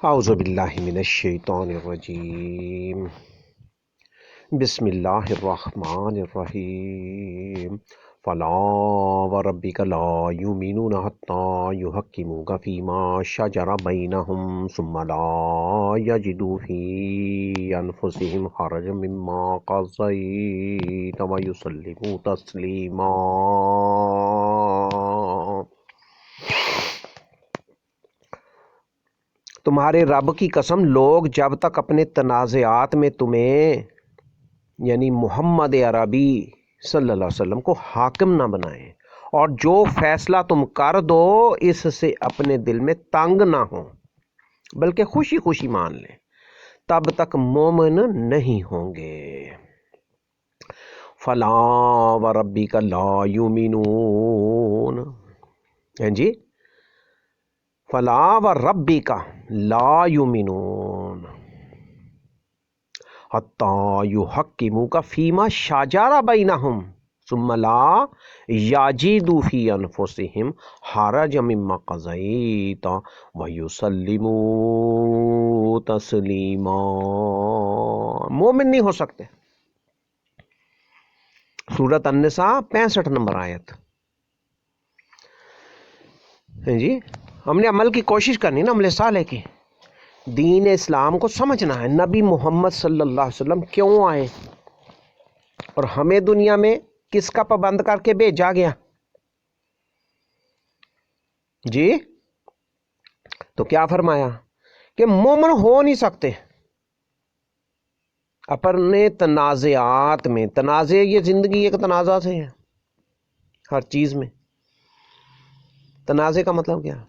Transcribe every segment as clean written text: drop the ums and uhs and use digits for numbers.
اعوذ باللہ من الشیطان الرجیم بسم اللہ الرحمن الرحیم فلا وربک لا یؤمنون حتی یحکموک فیما شجر بینہم ثم لا یجدوا فی انفسہم حرجا مما قضیت ویسلموا تسلیما۔ تمہارے رب کی قسم، لوگ جب تک اپنے تنازعات میں تمہیں یعنی محمد عربی صلی اللہ علیہ وسلم کو حاکم نہ بنائیں اور جو فیصلہ تم کر دو اس سے اپنے دل میں تنگ نہ ہوں بلکہ خوشی خوشی مان لیں، تب تک مومن نہیں ہوں گے۔ فلا وربک لا یؤمنون، جی فلا وربک لا یؤمنون حتی یحکموک فیما شجر بینہم ثم لا یجدوا فی انفسہم حرجا مما قضیت ویسلموا تسلیما۔ مومن نہیں ہو سکتے۔ سورۃ النساء 65 نمبر آیت۔ جی ہم نے عمل کی کوشش کرنی نا، عمل صالح کی، دین اسلام کو سمجھنا ہے، نبی محمد صلی اللہ علیہ وسلم کیوں آئے اور ہمیں دنیا میں کس کا پابند کر کے بھیجا گیا۔ جی تو کیا فرمایا کہ مومن ہو نہیں سکتے اپنے تنازعات میں۔ تنازع یہ زندگی ایک تنازع سے ہے، ہر چیز میں تنازع کا مطلب کیا ہے؟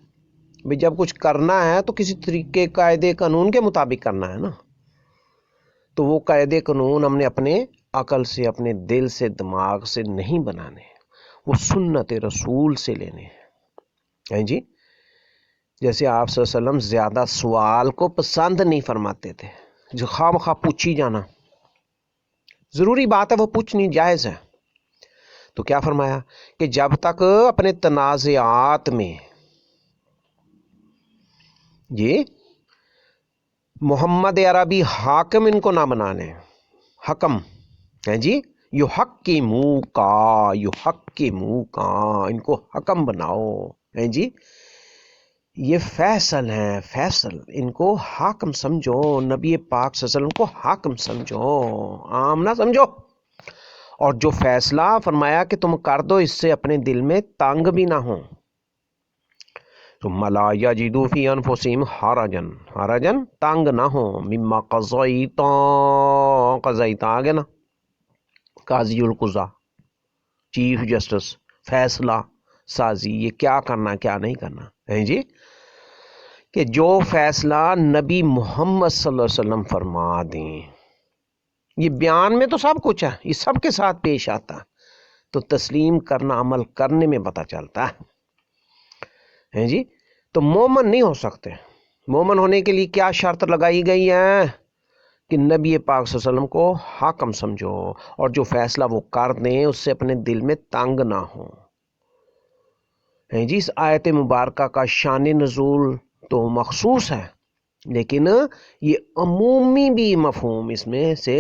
بھی جب کچھ کرنا ہے تو کسی طریقے قاعدے قانون کے مطابق کرنا ہے نا، تو وہ قاعدے قانون ہم نے اپنے عقل سے، اپنے دل سے، دماغ سے نہیں بنانے، وہ سنت رسول سے لینے ہیں۔ جی جیسے آپ صلی اللہ علیہ وسلم زیادہ سوال کو پسند نہیں فرماتے تھے، جو خواہ مخواہ پوچھی جانا ضروری بات ہے، وہ پوچھنی جائز ہے، تو کیا فرمایا کہ جب تک اپنے تنازعات میں جی محمد عربی حاکم ان کو نہ بنا لیں، حکم ہے جی، یحکموک ان کو حکم بناؤ، ہے جی، یہ فیصل ہیں، فیصل ان کو حاکم سمجھو، نبی پاک صلی اللہ علیہ وسلم کو حاکم سمجھو، عام نہ سمجھو، اور جو فیصلہ فرمایا کہ تم کر دو اس سے اپنے دل میں تنگ بھی نہ ہو۔ ثم لا یجدوا فی انفسہم حرجا تنگ نہ ہو، مما قضیت آگے نا، قاضی القضا، چیف جسٹس، فیصلہ سازی، یہ کیا کرنا کیا نہیں کرنا ہے جی، کہ جو فیصلہ نبی محمد صلی اللہ علیہ وسلم فرما دیں۔ یہ بیان میں تو سب کچھ ہے، یہ سب کے ساتھ پیش آتا ہے، تو تسلیم کرنا عمل کرنے میں پتہ چلتا ہے جی۔ تو مومن نہیں ہو سکتے۔ مومن ہونے کے لیے کیا شرط لگائی گئی ہے کہ نبی پاک صلی اللہ علیہ وسلم کو حاکم سمجھو اور جو فیصلہ وہ کر دیں اس سے اپنے دل میں تنگ نہ ہو۔ جی اس آیت مبارکہ کا شان نزول تو مخصوص ہے، لیکن یہ عمومی بھی مفہوم اس میں سے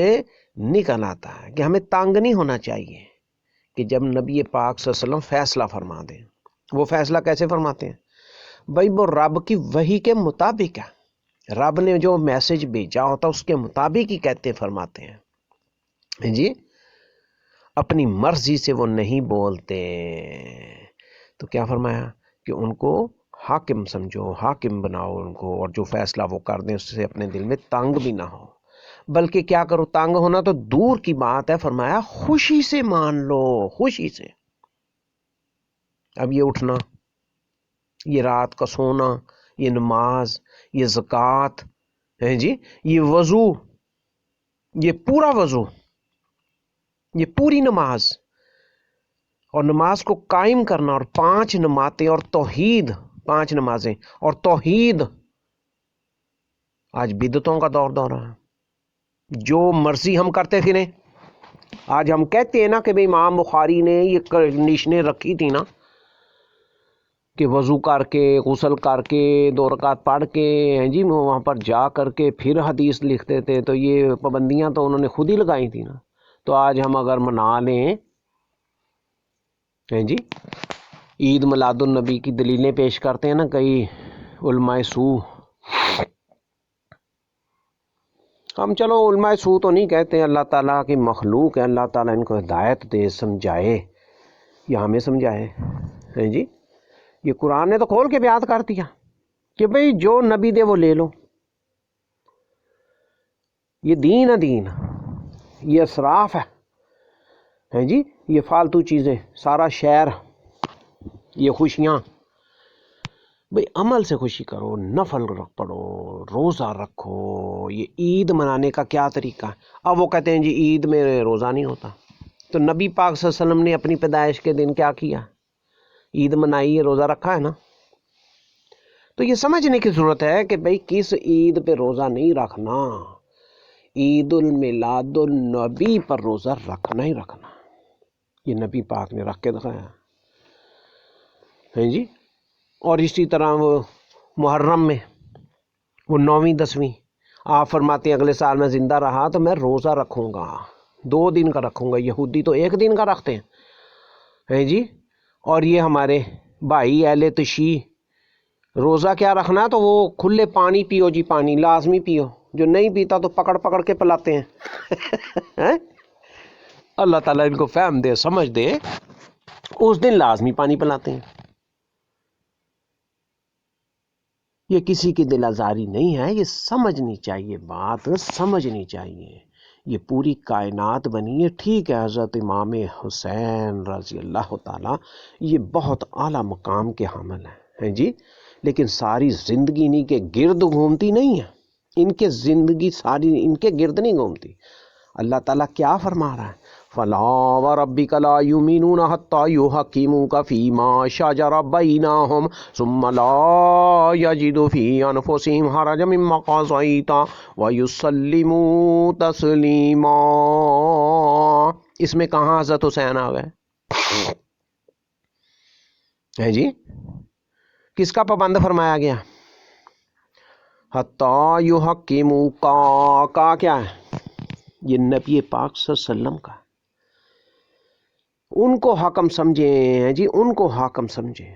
نکل آتا ہے کہ ہمیں تنگ نہیں ہونا چاہیے کہ جب نبی پاک صلی اللہ علیہ وسلم فیصلہ فرما دیں۔ وہ فیصلہ کیسے فرماتے ہیں بھائی؟ وہ رب کی وحی کے مطابق ہے، رب نے جو میسج بھیجا ہوتا اس کے مطابق ہی کہتے فرماتے ہیں جی، اپنی مرضی سے وہ نہیں بولتے۔ تو کیا فرمایا کہ ان کو حاکم سمجھو، حاکم بناؤ ان کو، اور جو فیصلہ وہ کر دیں اس سے اپنے دل میں تنگ بھی نہ ہو، بلکہ کیا کرو، تنگ ہونا تو دور کی بات ہے، فرمایا خوشی سے مان لو، خوشی سے۔ اب یہ اٹھنا، یہ رات کا سونا، یہ نماز، یہ زکوٰۃ ہے جی، یہ وضو، یہ پورا وضو، یہ پوری نماز، اور نماز کو قائم کرنا، اور 5 نمازیں اور توحید، 5 نمازیں اور توحید۔ آج بدعتوں کا دور ہے، جو مرضی ہم کرتے پھریں۔ آج ہم کہتے ہیں نا کہ بھئی امام بخاری نے یہ کنڈیشنیں رکھی تھی نا، کہ وضو کر کے غسل کر کے 2 رکعت پڑھ کے ہیں جی وہاں پر جا کر کے پھر حدیث لکھتے تھے، تو یہ پابندیاں تو انہوں نے خود ہی لگائی تھی نا۔ تو آج ہم اگر منا لیں ہیں جی عید میلاد النبی کی دلیلیں پیش کرتے ہیں نا کئی علماء سو، ہم چلو علماء سو تو نہیں کہتے ہیں، اللہ تعالیٰ کی مخلوق ہے، اللہ تعالیٰ ان کو ہدایت دے، سمجھائے یا ہمیں سمجھائے ہیں جی۔ یہ قرآن نے تو کھول کے بیان کر دیا کہ بھئی جو نبی دے وہ لے لو، یہ دین ہے، دین یہ اسراف ہے جی، یہ فالتو چیزیں، سارا شہر، یہ خوشیاں، بھئی عمل سے خوشی کرو، نفل پڑھو، روزہ رکھو۔ یہ عید منانے کا کیا طریقہ ہے؟ اب وہ کہتے ہیں جی عید میں روزہ نہیں ہوتا، تو نبی پاک صلی اللہ علیہ وسلم نے اپنی پیدائش کے دن کیا کیا؟ عید منائی ہے، روزہ رکھا ہے نا۔ تو یہ سمجھنے کی ضرورت ہے کہ بھئی کس عید پہ روزہ نہیں رکھنا، عید المیلاد النبی پر روزہ رکھنا ہی رکھنا، یہ نبی پاک نے رکھ کے دکھایا ہے جی۔ اور اسی طرح وہ محرم میں وہ 9ویں 10ویں آپ فرماتے ہیں اگلے سال میں زندہ رہا تو میں روزہ رکھوں گا، 2 دن کا رکھوں گا، یہودی تو 1 دن کا رکھتے ہیں جی۔ اور یہ ہمارے بھائی اہل تشیع روزہ کیا رکھنا، تو وہ کھلے پانی پیو جی، پانی لازمی پیو، جو نہیں پیتا تو پکڑ پکڑ کے پلاتے ہیں اللہ تعالیٰ ان کو فہم دے، سمجھ دے، اس دن لازمی پانی پلاتے ہیں۔ یہ کسی کی دل آزاری نہیں ہے، یہ سمجھنی چاہیے، بات سمجھنی چاہیے۔ یہ پوری کائنات بنی ہے، ٹھیک ہے حضرت امام حسین رضی اللہ تعالیٰ یہ بہت اعلیٰ مقام کے حامل ہیں جی، لیکن ساری زندگی انہی کے گرد گھومتی نہیں ہے، ان کے زندگی ساری ان کے گرد نہیں گھومتی۔ اللہ تعالیٰ کیا فرما رہا ہے؟ فَلَا وَرَبِّكَ لَا يُؤْمِنُونَ حَتَّى يُحَكِّمُوكَ فِي مَا شَجَرَ بَيْنَهُمْ ثُمَّ لَا يَجِدُوا فِي أَنفُسِهِمْ حَرَجًا مِّمَّا قَضَيْتَ وَيُسَلِّمُوا تَسْلِيمًا۔ اس میں کہاں حضرت حسین آ گئے ہے جی؟ کس کا پابند فرمایا گیا؟ حَتَّى يُحَكِّمُوكَ کا کیا ہے؟ یہ نبی پاک صلی اللہ علیہ وسلم کا، ان کو حاکم سمجھیں جی، ان کو حاکم سمجھیں،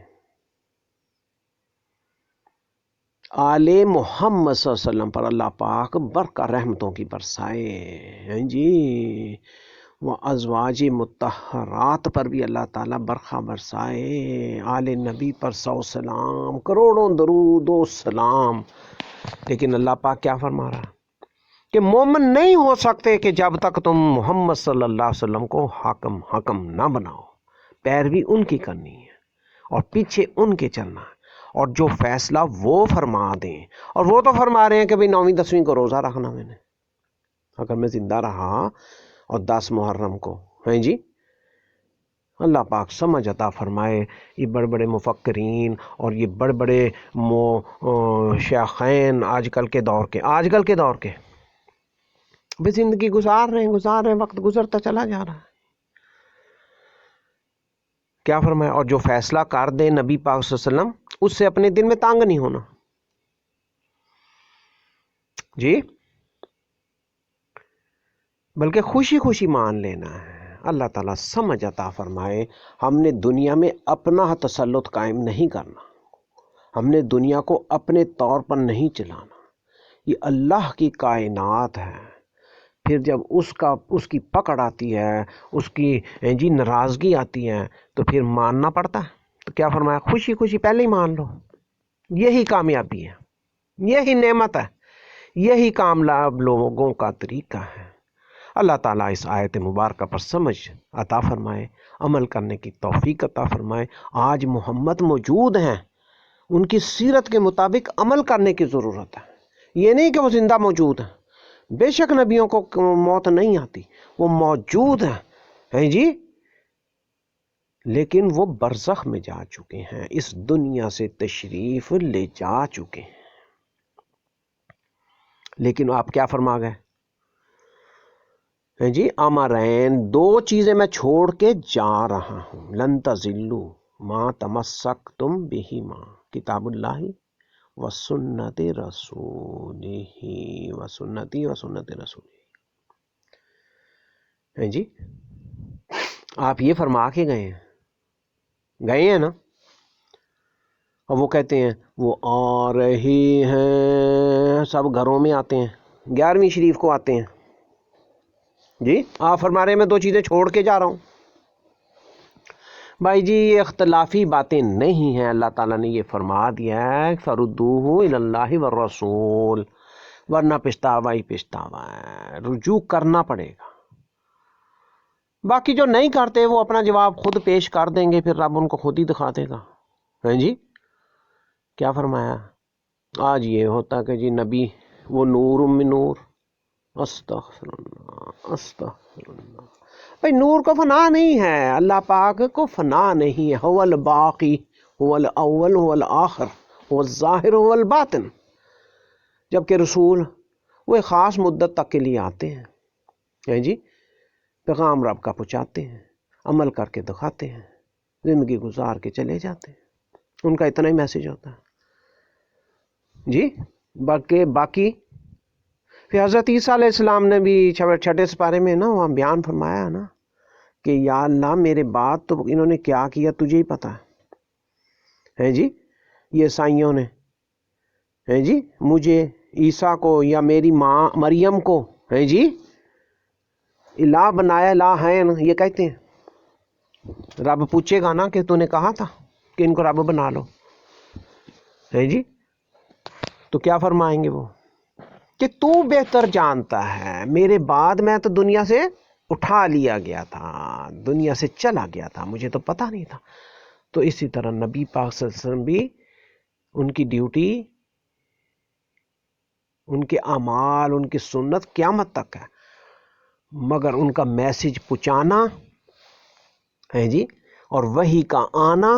آل محمد صلی اللہ علیہ وسلم پر اللہ پاک برکہ رحمتوں کی برسائے ہیں جی، وہ ازواج مطہرات پر بھی اللہ تعالیٰ برکہ برسائے، آل نبی پر 100 سلام، کروڑوں درود و سلام۔ لیکن اللہ پاک کیا فرما رہا ہے کہ مومن نہیں ہو سکتے کہ جب تک تم محمد صلی اللہ علیہ وسلم کو حاکم نہ بناؤ، پیروی ان کی کرنی ہے اور پیچھے ان کے چلنا ہے، اور جو فیصلہ وہ فرما دیں، اور وہ تو فرما رہے ہیں کہ بھئی 9ویں 10ویں کو روزہ رکھنا میں نے، اگر میں زندہ رہا، اور 10 محرم کو ہیں جی۔ اللہ پاک سمجھ عطا فرمائے۔ یہ بڑے بڑے مفکرین اور یہ بڑے بڑے شیخین آج کل کے دور کے بھی زندگی گزار رہے ہیں، وقت گزرتا چلا جا رہا ہے۔ کیا فرمایا؟ اور جو فیصلہ کر دے نبی پاک صلی اللہ علیہ وسلم، اس سے اپنے دل میں تانگ نہیں ہونا جی، بلکہ خوشی خوشی مان لینا ہے۔ اللہ تعالیٰ سمجھ عطا فرمائے۔ ہم نے دنیا میں اپنا تسلط قائم نہیں کرنا، ہم نے دنیا کو اپنے طور پر نہیں چلانا، یہ اللہ کی کائنات ہے۔ پھر جب اس کی پکڑ آتی ہے، اس کی جی ناراضگی آتی ہے، تو پھر ماننا پڑتا ہے۔ تو کیا فرمایا؟ خوشی خوشی پہلے ہی مان لو، یہی کامیابی ہے، یہی نعمت ہے، یہی کامیاب لوگوں کا طریقہ ہے۔ اللہ تعالیٰ اس آیت مبارکہ پر سمجھ عطا فرمائے، عمل کرنے کی توفیق عطا فرمائے۔ آج محمد موجود ہیں، ان کی سیرت کے مطابق عمل کرنے کی ضرورت ہے، یہ نہیں کہ وہ زندہ موجود ہیں۔ بے شک نبیوں کو موت نہیں آتی، وہ موجود ہیں جی، لیکن وہ برزخ میں جا چکے ہیں، اس دنیا سے تشریف لے جا چکے ہیں۔ لیکن آپ کیا فرما گئے ہیں جی؟ امرین، 2 چیزیں میں چھوڑ کے جا رہا ہوں، لن تزلوا، ما تمسکتم بہما کتاب اللہ و سنت رسولہ و سنتی و سنت رسولہ. ہیں جی آپ یہ فرما کے گئے ہیں نا. اور وہ کہتے ہیں وہ آ رہی ہیں، سب گھروں میں آتے ہیں، 11ویں شریف کو آتے ہیں. جی آپ فرما رہے ہیں میں 2 چیزیں چھوڑ کے جا رہا ہوں. بھائی جی یہ اختلافی باتیں نہیں ہیں، اللہ تعالیٰ نے یہ فرما دیا ہے فردوہ الی اللہ والرسول، ورنہ پچھتاوا ہی پچھتاوا ہے، رجوع کرنا پڑے گا. باقی جو نہیں کرتے وہ اپنا جواب خود پیش کر دیں گے، پھر رب ان کو خود ہی دکھا دے گا. ہیں جی کیا فرمایا آج یہ ہوتا کہ جی نبی وہ نور من نور. استغفر اللہ استغفر اللہ. بھائی نور کو فنا نہیں ہے، اللہ پاک کو فنا نہیں ہے. هو الباقی هو الاول هو الاخر هو الظاہر هو الباطن. جبکہ رسول وہ ایک خاص مدت تک کے لیے آتے ہیں جی، پیغام رب کا پہنچاتے ہیں، عمل کر کے دکھاتے ہیں، زندگی گزار کے چلے جاتے ہیں. ان کا اتنا ہی میسج ہوتا ہے جی. باقی پھر حضرت عیسیٰ علیہ السلام نے بھی 6 سپارے میں نا وہاں بیان فرمایا ہے نا کہ یا اللہ میرے بعد تو انہوں نے کیا کیا تجھے ہی پتا ہے جی. یہ عیسائیوں نے ہے جی مجھے عیسیٰ کو یا میری ماں مریم کو ہے جی الہ بنایا، لا ہے یہ کہتے ہیں. رب پوچھے گا نا کہ تو نے کہا تھا کہ ان کو رب بنا لو ہے جی، تو کیا فرمائیں گے وہ کہ تو بہتر جانتا ہے، میرے بعد میں تو دنیا سے اٹھا لیا گیا تھا، دنیا سے چلا گیا تھا، مجھے تو پتہ نہیں تھا. تو اسی طرح نبی پاک صلی اللہ علیہ وسلم بھی ان کی ڈیوٹی، ان کے اعمال، ان کی سنت قیامت تک ہے، مگر ان کا میسج پہنچانا ہے جی اور وحی کا آنا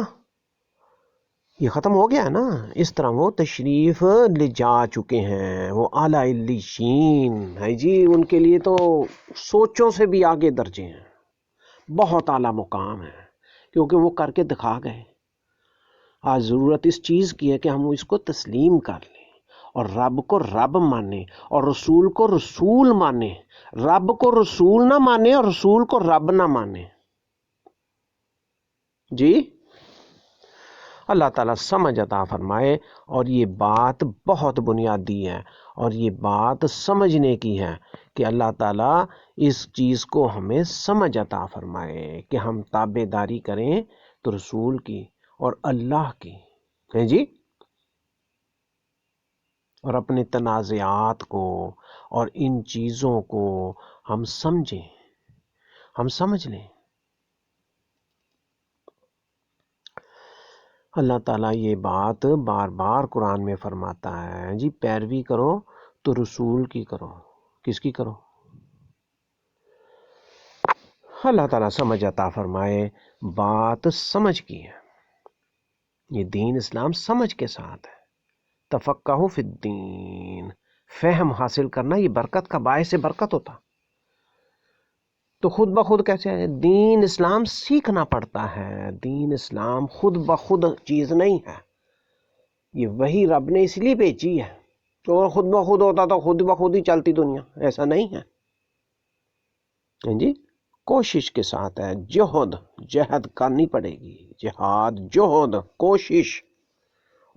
یہ ختم ہو گیا ہے نا. اس طرح وہ تشریف لے جا چکے ہیں، وہ اعلیٰ علیین ہے جی. ان کے لیے تو سوچوں سے بھی آگے درجے ہیں، بہت اعلیٰ مقام ہے، کیونکہ وہ کر کے دکھا گئے. آج ضرورت اس چیز کی ہے کہ ہم اس کو تسلیم کر لیں اور رب کو رب مانیں اور رسول کو رسول مانیں. رب کو رسول نہ مانیں اور رسول کو رب نہ مانیں جی. اللہ تعالیٰ سمجھ عطا فرمائے. اور یہ بات بہت بنیادی ہے اور یہ بات سمجھنے کی ہے کہ اللہ تعالیٰ اس چیز کو ہمیں سمجھ عطا فرمائے کہ ہم تابع داری کریں تو رسول کی اور اللہ کی ہے جی، اور اپنے تنازعات کو اور ان چیزوں کو ہم سمجھیں، ہم سمجھ لیں. اللہ تعالیٰ یہ بات بار بار قرآن میں فرماتا ہے جی پیروی کرو تو رسول کی کرو. کس کی کرو؟ اللہ تعالیٰ سمجھ عطا فرمائے. بات سمجھ کی ہے، یہ دین اسلام سمجھ کے ساتھ ہے. تفقہ فی الدین، فہم حاصل کرنا یہ برکت کا باعث برکت ہوتا. تو خود بخود کیسے ہے؟ دین اسلام سیکھنا پڑتا ہے. دین اسلام خود بخود چیز نہیں ہے، یہ وہی رب نے اس لیے بھیجی ہے. تو خود بخود ہوتا تو خود بخود ہی چلتی دنیا، ایسا نہیں ہے جی. کوشش کے ساتھ ہے، جہد کرنی پڑے گی، جہاد جہد کوشش،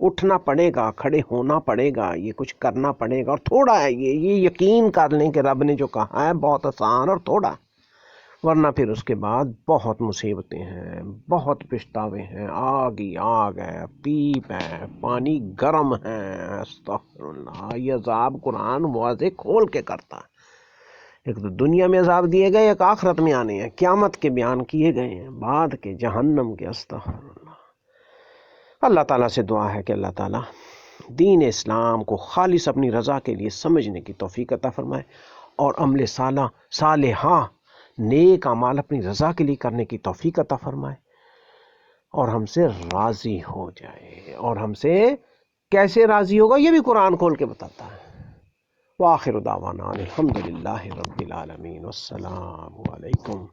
اٹھنا پڑے گا، کھڑے ہونا پڑے گا، یہ کچھ کرنا پڑے گا. اور تھوڑا ہے یہ یقین کر لیں کہ رب نے جو کہا ہے بہت آسان اور تھوڑا، ورنہ پھر اس کے بعد بہت مصیبتیں ہیں، بہت پچھتاوے ہیں، آگ ہی آگ ہے، پیپ ہے، پانی گرم ہے. استغفر اللہ. یہ عذاب قرآن واضح کھول کے کرتا ہے. ایک تو دنیا میں عذاب دیے گئے، ایک آخرت میں آنے ہیں، قیامت کے بیان کیے گئے ہیں، بعد کے جہنم کے. استغفر اللہ. اللہ تعالیٰ سے دعا ہے کہ اللہ تعالیٰ دین اسلام کو خالص اپنی رضا کے لیے سمجھنے کی توفیق عطا فرمائے اور عمل صالحہ نیک اعمال اپنی رضا کے لیے کرنے کی توفیق عطا فرمائے اور ہم سے راضی ہو جائے. اور ہم سے کیسے راضی ہوگا یہ بھی قرآن کھول کے بتاتا ہے. وآخر دعوانا الحمدللہ رب العالمین. والسلام علیکم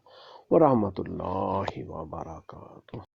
ورحمۃ اللہ وبرکاتہ.